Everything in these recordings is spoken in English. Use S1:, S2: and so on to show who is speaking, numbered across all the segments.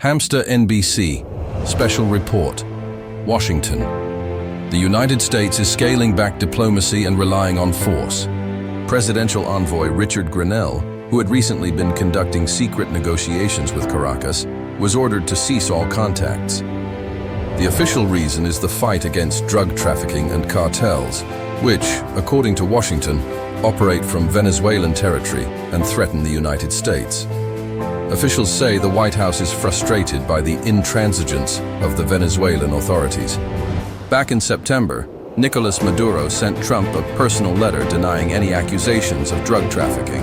S1: Hamster NBC, Special Report, Washington. The United States is scaling back diplomacy and relying on force. Presidential envoy Richard Grenell, who had recently been conducting secret negotiations with Caracas, was ordered to cease all contacts. The official reason is the fight against drug trafficking and cartels, which, according to Washington, operate from Venezuelan territory and threaten the United States. Officials say the White House is frustrated by the intransigence of the Venezuelan authorities. Back in September, Nicolás Maduro sent Trump a personal letter denying any accusations of drug trafficking.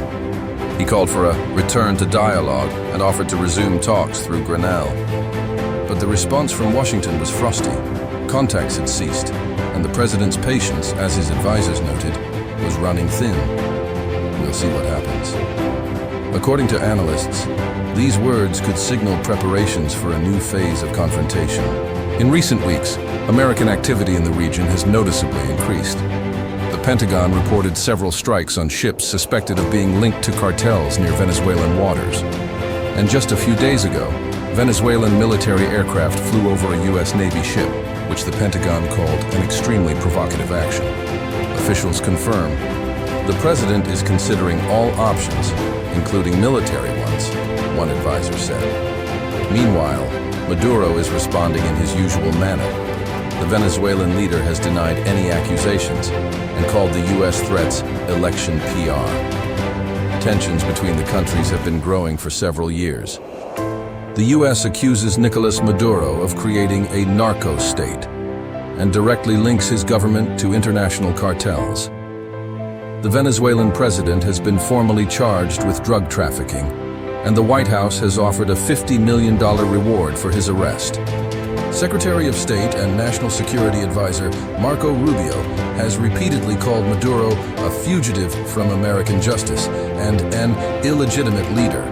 S1: He called for a return to dialogue and offered to resume talks through Grenell. But the response from Washington was frosty. Contacts had ceased, and the president's patience, as his advisors noted, was running thin. We'll see what happens. According to analysts, these words could signal preparations for a new phase of confrontation. In recent weeks, American activity in the region has noticeably increased. The Pentagon reported several strikes on ships suspected of being linked to cartels near Venezuelan waters. And just a few days ago, Venezuelan military aircraft flew over a U.S. Navy ship, which the Pentagon called an extremely provocative action. Officials confirm the president is considering all options, including military ones, one advisor said. Meanwhile, Maduro is responding in his usual manner. The Venezuelan leader has denied any accusations and called the U.S. threats election PR. Tensions between the countries have been growing for several years. The U.S. accuses Nicolás Maduro of creating a narco state and directly links his government to international cartels. The Venezuelan president has been formally charged with drug trafficking, and the White House has offered a $50 million reward for his arrest. Secretary of State and National Security Advisor Marco Rubio has repeatedly called Maduro a fugitive from American justice and an illegitimate leader.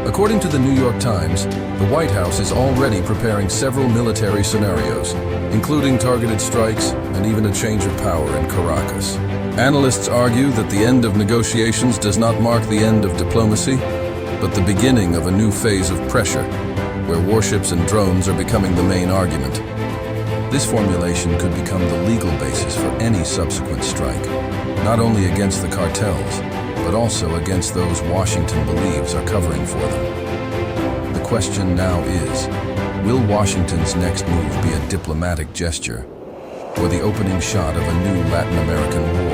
S1: According to the New York Times, the White House is already preparing several military scenarios, including targeted strikes and even a change of power in Caracas. Analysts argue that the end of negotiations does not mark the end of diplomacy, but the beginning of a new phase of pressure, where warships and drones are becoming the main argument. This formulation could become the legal basis for any subsequent strike, not only against the cartels, but also against those Washington believes are covering for them. The question now is, will Washington's next move be a diplomatic gesture, or the opening shot of a new Latin American war?